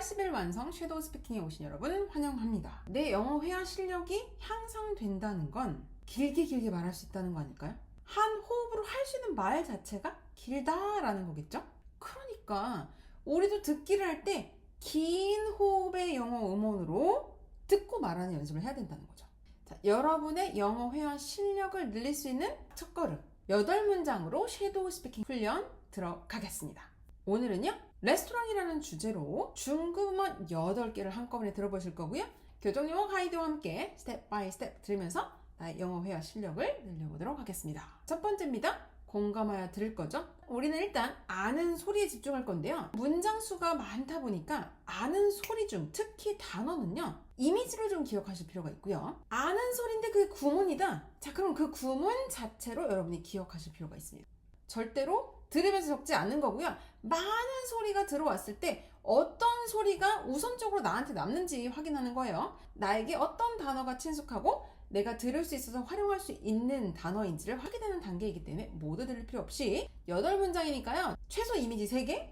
80일 완성 섀도우 스피킹에 오신 여러분 환영합니다. 내 영어 회화 실력이 향상된다는 건 길게 말할 수 있다는 거 아닐까요? 한 호흡으로 할 수 있는 말 자체가 길다라는 거겠죠? 그러니까 우리도 듣기를 할 때 긴 호흡의 영어 음원으로 듣고 말하는 연습을 해야 된다는 거죠. 자, 여러분의 영어 회화 실력을 늘릴 수 있는 첫걸음 8문장으로 섀도우 스피킹 훈련 들어가겠습니다. 오늘은요 레스토랑이라는 주제로 중급음원 8개를 한꺼번에 들어보실 거고요. 교정용어 가이드와 함께 스텝 바이 스텝 들으면서 나의 영어 회화 실력을 늘려보도록 하겠습니다. 첫 번째입니다. 공감하여 들을 거죠. 우리는 일단 아는 소리에 집중할 건데요. 문장 수가 많다 보니까 아는 소리 중 특히 단어는요 이미지로 좀 기억하실 필요가 있고요. 아는 소리인데 그게 구문이다. 자, 그럼 그 구문 자체로 여러분이 기억하실 필요가 있습니다. 절대로 들으면서 적지 않는 거고요. 많은 소리가 들어왔을 때 어떤 소리가 우선적으로 나한테 남는지 확인하는 거예요. 나에게 어떤 단어가 친숙하고 내가 들을 수 있어서 활용할 수 있는 단어인지를 확인하는 단계이기 때문에 모두 들을 필요 없이 8문장이니까요. 최소 이미지 3개,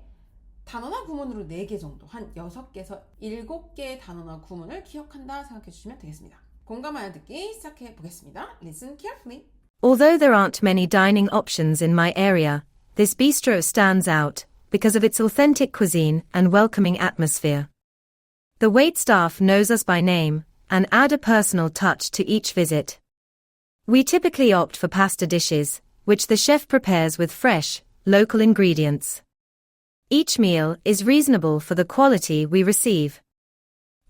단어나 구문으로 4개 정도, 한 6개에서 7개의 단어나 구문을 기억한다 생각해 주시면 되겠습니다. 공감하여 듣기 시작해 보겠습니다. Listen carefully. Although there aren't many dining options in my area, this bistro stands out because of its authentic cuisine and welcoming atmosphere. The waitstaff knows us by name and add a personal touch to each visit. We typically opt for pasta dishes, which the chef prepares with fresh, local ingredients. Each meal is reasonable for the quality we receive.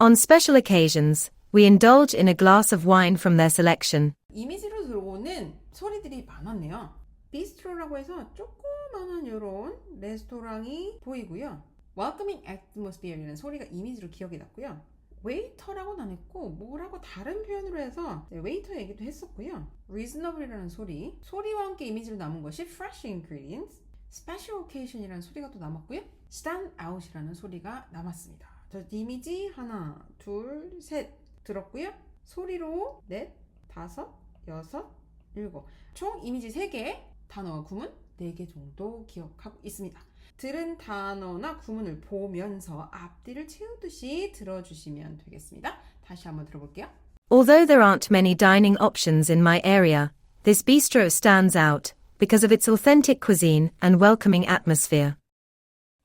On special occasions, we indulge in a glass of wine from their selection. 이미지로 들어오는 소리들이 많았네요. 비스트로라고 해서 조그만한 이런 레스토랑이 보이고요. Welcoming atmosphere이라는 소리가 이미지로 기억이 났고요. 웨이터라고는 안 했고 뭐라고 다른 표현으로 해서 웨이터 얘기도 했었고요. reasonable이라는 소리와 함께 이미지로 남은 것이 fresh ingredients, special occasion이라는 소리가 또 남았고요. stand out이라는 소리가 남았습니다. 저 이미지 하나, 둘, 셋 들었고요. 소리로 넷, 다섯, 여섯, 일곱 총 이미지 3개, 단어와 구문 4개 정도 기억하고 있습니다. 들은 단어나 구문을 보면서 앞뒤를 채우듯이 들어주시면 되겠습니다. 다시 한번 들어볼게요. Although there aren't many dining options in my area, this bistro stands out because of its authentic cuisine and welcoming atmosphere.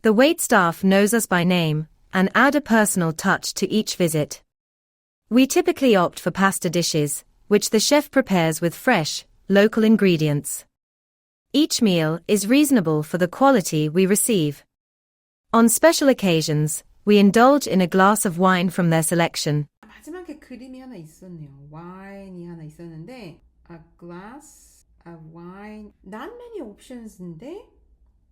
The waitstaff knows us by name and add a personal touch to each visit. We typically opt for pasta dishes, which the chef prepares with fresh, local ingredients. Each meal is reasonable for the quality we receive. On special occasions, we indulge in a glass of wine from their selection. 마지막에 그림이 하나 있었네요. 와인이 하나 있었는데 A glass of wine. Not many options인데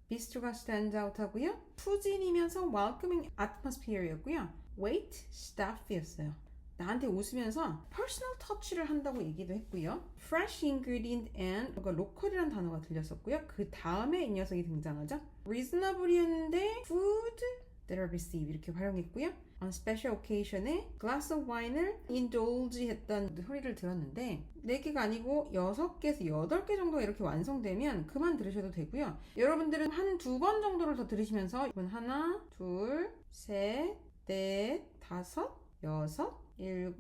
비스트로가 stand out 하고요. 푸진이면서 welcoming atmosphere였고요. wait staff이었어요. 나한테 웃으면서 personal touch를 한다고 얘기도 했고요. fresh ingredient and local이라는 단어가 들렸었고요. 그 다음에 이 녀석이 등장하죠. reasonable이었는데 food that I receive 이렇게 활용했고요. on special occasion에 glass of wine을 indulge 했다는 소리를 들었는데 4개가 아니고 6개에서 8개 정도가 이렇게 완성되면 그만 들으셔도 되고요. 여러분들은 한 2번 정도를 더 들으시면서 하나, 둘, 셋, 넷, 다섯, 여섯, 7,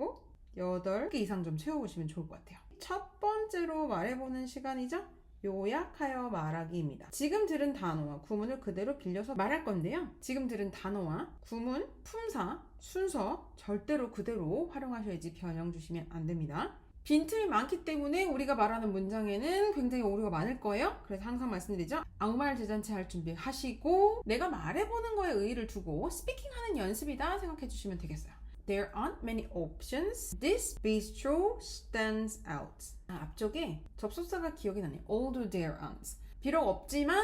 8개 이상 좀 채워보시면 좋을 것 같아요. 첫 번째로 말해보는 시간이죠. 요약하여 말하기입니다. 지금 들은 단어와 구문을 그대로 빌려서 말할 건데요. 지금 들은 단어와 구문, 품사, 순서 절대로 그대로 활용하셔야지 변형 주시면 안 됩니다. 빈틈이 많기 때문에 우리가 말하는 문장에는 굉장히 오류가 많을 거예요. 그래서 항상 말씀드리죠. 아무 말 대잔치 할 준비 하시고 내가 말해보는 거에 의의를 두고 스피킹하는 연습이다 생각해 주시면 되겠어요. There aren't many options. This bistro stands out. 앞쪽에 접속사가 기억이 나네요. Although there aren't. 비록 없지만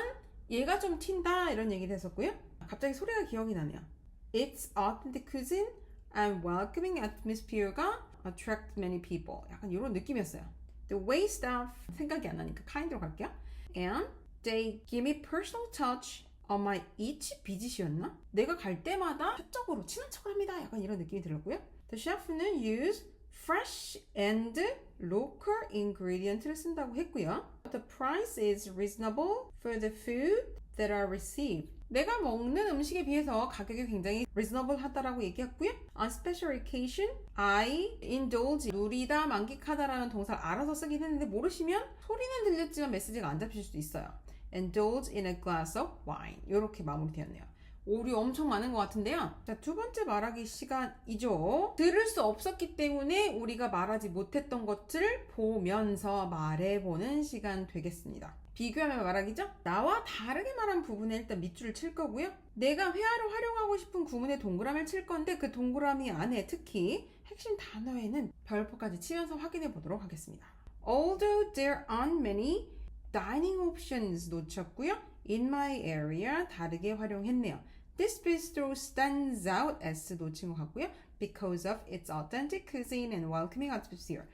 얘가 좀 튄다 이런 얘기를 했었고요. 갑자기 소리가 기억이 나네요. Its authentic cuisine and welcoming atmosphere가 attract many people. 약간 이런 느낌이었어요. The waitstaff 생각이 안 나니까 kind로 갈게요. And they give me personal touch on my each visit이었나? 내가 갈 때마다 사적으로 친한 척을 합니다. 약간 이런 느낌이 들었고요. The chef는 use fresh and local ingredient를 쓴다고 했고요. The price is reasonable for the food that I receive. 내가 먹는 음식에 비해서 가격이 굉장히 reasonable 하다라고 얘기했고요. On special occasion, I indulge, 누리다, 만끽하다라는 동사를 알아서 쓰긴 했는데 모르시면 소리는 들렸지만 메시지가 안 잡힐 수도 있어요. Indulge in a glass of wine. 이렇게 마무리되었네요. 오류 엄청 많은 것 같은데요. 자, 두 번째 말하기 시간이죠. 들을 수 없었기 때문에 우리가 말하지 못했던 것들을 보면서 말해보는 시간 되겠습니다. 비교하면 말하기죠. 나와 다르게 말한 부분에 일단 밑줄을 칠 거고요. 내가 회화로 활용하고 싶은 구문에 동그라미를 칠 건데 그 동그라미 안에 특히 핵심 단어에는 별표까지 치면서 확인해 보도록 하겠습니다. Although there aren't many dining options 놓쳤고요. In my area 다르게 활용했네요. This bistro stands out as 놓친 것 같고요. Because of its authentic cuisine and welcoming atmosphere.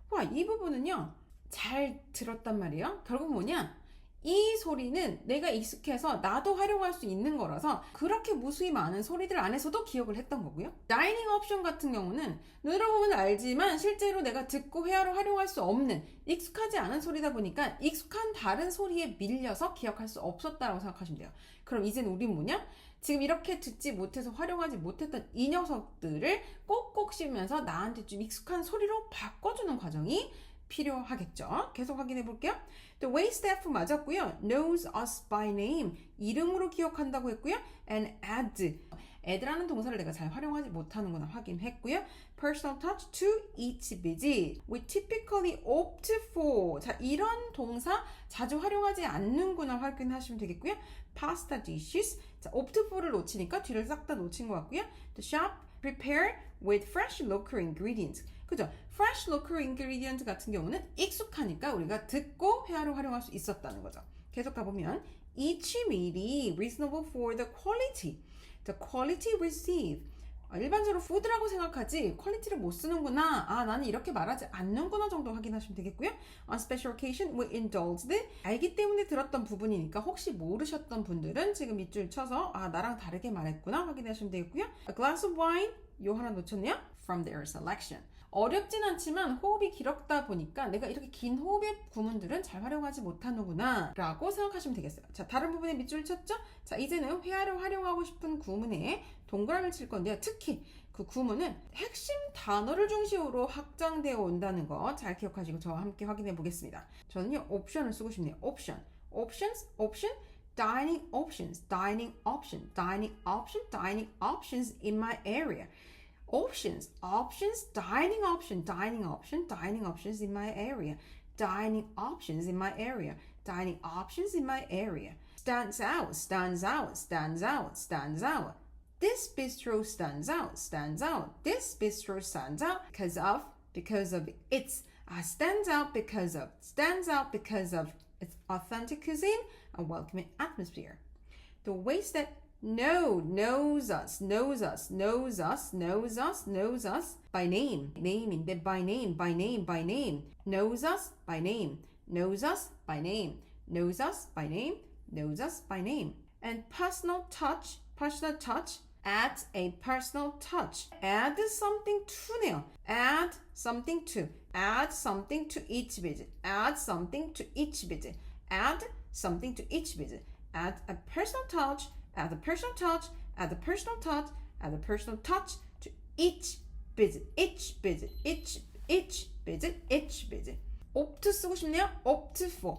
와, 이 부분은요. 잘 들었단 말이에요. 결국 뭐냐? 이 소리는 내가 익숙해서 나도 활용할 수 있는 거라서 그렇게 무수히 많은 소리들 안에서도 기억을 했던 거고요. 다이닝 옵션 같은 경우는 눈으로 보면 알지만 실제로 내가 듣고 회화로 활용할 수 없는 익숙하지 않은 소리다 보니까 익숙한 다른 소리에 밀려서 기억할 수 없었다고 생각하시면 돼요. 그럼 이제는 우린 뭐냐? 지금 이렇게 듣지 못해서 활용하지 못했던 이 녀석들을 꼭꼭 씹으면서 나한테 좀 익숙한 소리로 바꿔주는 과정이 필요하겠죠. 계속 확인해 볼게요. The waitstaff 맞았고요. Knows us by name. 이름으로 기억한다고 했고요. And add. add라는 동사를 내가 잘 활용하지 못하는구나 확인했고요. Personal touch to each visit. We typically opt for. 자, 이런 동사 자주 활용하지 않는구나 확인하시면 되겠고요. Pasta dishes. 자, opt for를 놓치니까 뒤를 싹 다 놓친 것 같고요. The shop prepare with fresh local ingredients. 그죠? Fresh local ingredient 같은 경우는 익숙하니까 우리가 듣고 회화로 활용할 수 있었다는 거죠. 계속 가보면 each meal이 reasonable for the quality. The quality received. 일반적으로 food라고 생각하지 퀄리티를 못 쓰는구나. 아, 나는 이렇게 말하지 않는구나 정도 확인하시면 되겠고요. On special occasion, we indulged. 알기 때문에 들었던 부분이니까 혹시 모르셨던 분들은 지금 밑줄 쳐서 아, 나랑 다르게 말했구나 확인하시면 되겠고요. A glass of wine. 요 하나 놓쳤네요. From their selection. 어렵진 않지만 호흡이 길었다 보니까 내가 이렇게 긴 호흡의 구문들은 잘 활용하지 못하는구나 라고 생각하시면 되겠어요. 자, 다른 부분에 밑줄 쳤죠? 자, 이제는 회화를 활용하고 싶은 구문에 동그라미를 칠 건데요. 특히 그 구문은 핵심 단어를 중심으로 확장되어 온다는 거 잘 기억하시고 저와 함께 확인해 보겠습니다. 저는요, 옵션을 쓰고 싶네요. 옵션. Options, option, dining options, dining option, dining option, dining options in my area. Options, options, dining option, dining option, dining options in my area, dining options in my area, dining options in my area. Stands out, stands out, stands out, stands out. This bistro stands out, stands out. This bistro stands out because of its, stands out because of its authentic cuisine and welcoming atmosphere. The ways that knows us by name. Name인데 by name. Knows us by name. And personal touch. Add a personal touch. Add something to네요. Add something to each visit. Add something to each visit. Add a personal touch. Add a personal touch to each visit. Opt 쓰고 싶네요. Opt for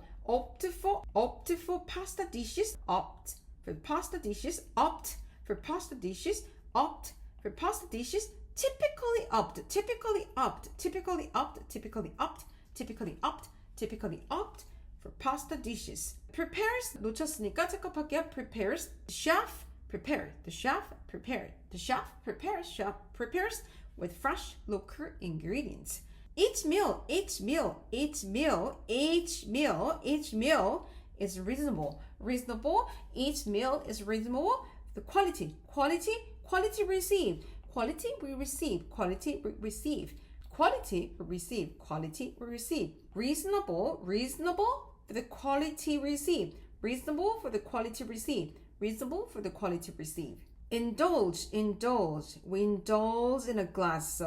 pasta dishes. Opt for pasta dishes. Typically opt for pasta dishes. Prepares 놓쳤으니까 체크할게요. Prepares. The chef prepares with fresh local ingredients. Each meal is reasonable. Each meal is reasonable. The quality received. Quality we receive. Reasonable for the quality received. Reasonable for the quality received. Indulge. We indulge in a glass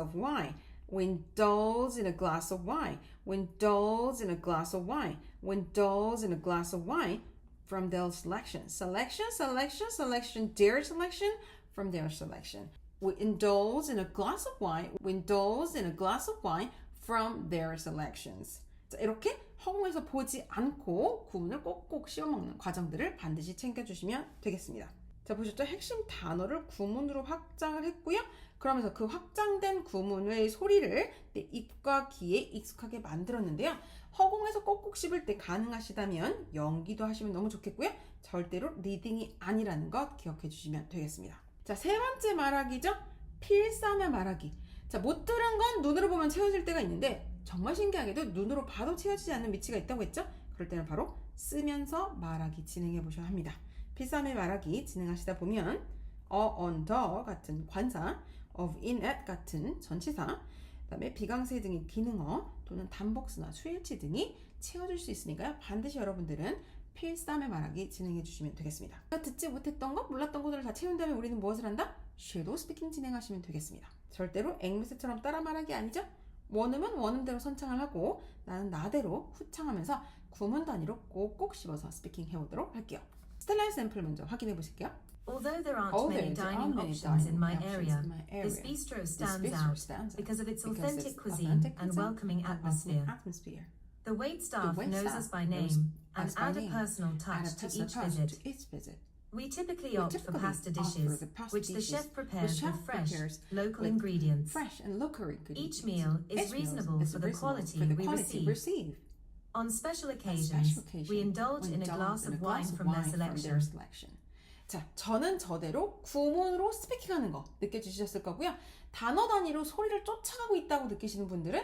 of wine. from their selection. Selection, selection, selection, their selection, from their selection. We indulge in a glass of wine. We indulge in a glass of wine from their selections. 자, 이렇게 허공에서 보지 않고 구문을 꼭꼭 씹어먹는 과정들을 반드시 챙겨주시면 되겠습니다. 자, 보셨죠? 핵심 단어를 구문으로 확장을 했고요. 그러면서 그 확장된 구문의 소리를 내 입과 귀에 익숙하게 만들었는데요. 허공에서 꼭꼭 씹을 때 가능하시다면 연기도 하시면 너무 좋겠고요. 절대로 리딩이 아니라는 것 기억해 주시면 되겠습니다. 자, 세 번째 말하기죠. 필사며 말하기. 자, 못 들은 건 눈으로 보면 채워질 때가 있는데 정말 신기하게도 눈으로 봐도 채워지지 않는 위치가 있다고 했죠? 그럴 때는 바로 쓰면서 말하기 진행해 보셔야 합니다. 필사며 말하기 진행하시다 보면 on, the 같은 관사, of, in, at 같은 전치사, 그 다음에 비강세 등의 기능어 또는 단복수나 수일치 등이 채워질 수 있으니까요. 반드시 여러분들은 필사며 말하기 진행해 주시면 되겠습니다. 듣지 못했던 것, 몰랐던 것들을 다 채운 다음에 우리는 무엇을 한다? 섀도우 스피킹 진행하시면 되겠습니다. 절대로 앵무새처럼 따라 말하기 아니죠? 원음은 원음대로 선창을 하고 나는 나대로 후창하면서 구문 단위로 꼭꼭 씹어서 스피킹 해보도록 할게요. 스텔라의 샘플 먼저 확인해 보실게요. Although there aren't many dining options in my area, this bistro stands out because of its authentic cuisine and welcoming atmosphere. The waitstaff knows us by name and add a personal touch to each visit. We typically opt for pasta dishes, which the chef prepares with fresh, local ingredients. Each meal is reasonable for the quality we receive. On special occasions, we indulge in a glass of wine from their selection. 자, 저는 저대로 구문으로 스피킹하는 거 느껴지셨을 거고요. 단어 단위로 소리를 쫓아가고 있다고 느끼시는 분들은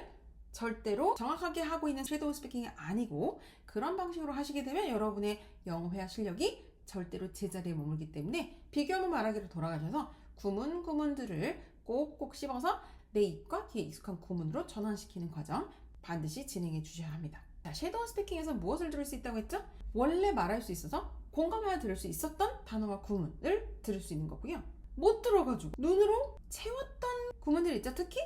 절대로 정확하게 하고 있는 섀도우 스피킹이 아니고 그런 방식으로 하시게 되면 여러분의 영어 회화 실력이 절대로 제자리에 머물기 때문에 비교문 말하기로 돌아가셔서 구문들을 꼭꼭 씹어서 내 입과 귀에 익숙한 구문으로 전환시키는 과정 반드시 진행해 주셔야 합니다. 자, 섀도우 스피킹에서 무엇을 들을 수 있다고 했죠? 원래 말할 수 있어서 공감해야 들을 수 있었던 단어와 구문을 들을 수 있는 거고요. 못 들어가지고 눈으로 채웠던 구문들 있죠? 특히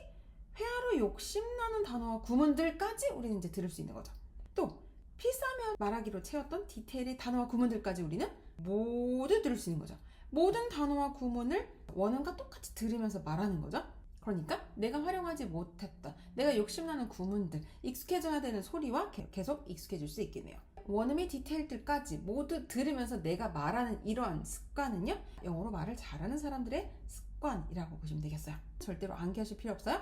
회화로 욕심나는 단어와 구문들까지 우리는 이제 들을 수 있는 거죠. 또 필사며 말하기로 채웠던 디테일의 단어와 구문들까지 우리는 모두 들을 수 있는 거죠. 모든 단어와 구문을 원음과 똑같이 들으면서 말하는 거죠. 그러니까 내가 활용하지 못했던, 내가 욕심나는 구문들, 익숙해져야 되는 소리와 계속 익숙해질 수 있겠네요. 원음의 디테일들까지 모두 들으면서 내가 말하는 이러한 습관은요, 영어로 말을 잘하는 사람들의 습관이라고 보시면 되겠어요. 절대로 암기하실 필요 없어요.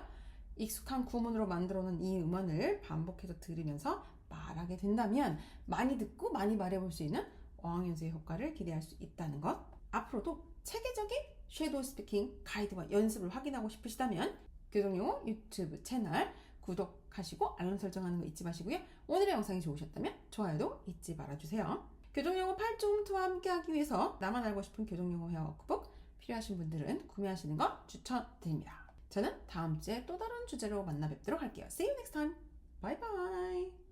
익숙한 구문으로 만들어 놓은 이 음원을 반복해서 들으면서 말하게 된다면 많이 듣고 많이 말해볼 수 있는 어학연수의 효과를 기대할 수 있다는 것. 앞으로도 체계적인 섀도우 스피킹 가이드와 연습을 확인하고 싶으시다면 교정용어 유튜브 채널 구독하시고 알람 설정하는 거 잊지 마시고요. 오늘의 영상이 좋으셨다면 좋아요도 잊지 말아주세요. 교정용어 8조 홈트와 함께하기 위해서 나만 알고 싶은 교정용어 회화 워크북 필요하신 분들은 구매하시는 거 추천드립니다. 저는 다음 주에 또 다른 주제로 만나 뵙도록 할게요. See you next time. Bye bye.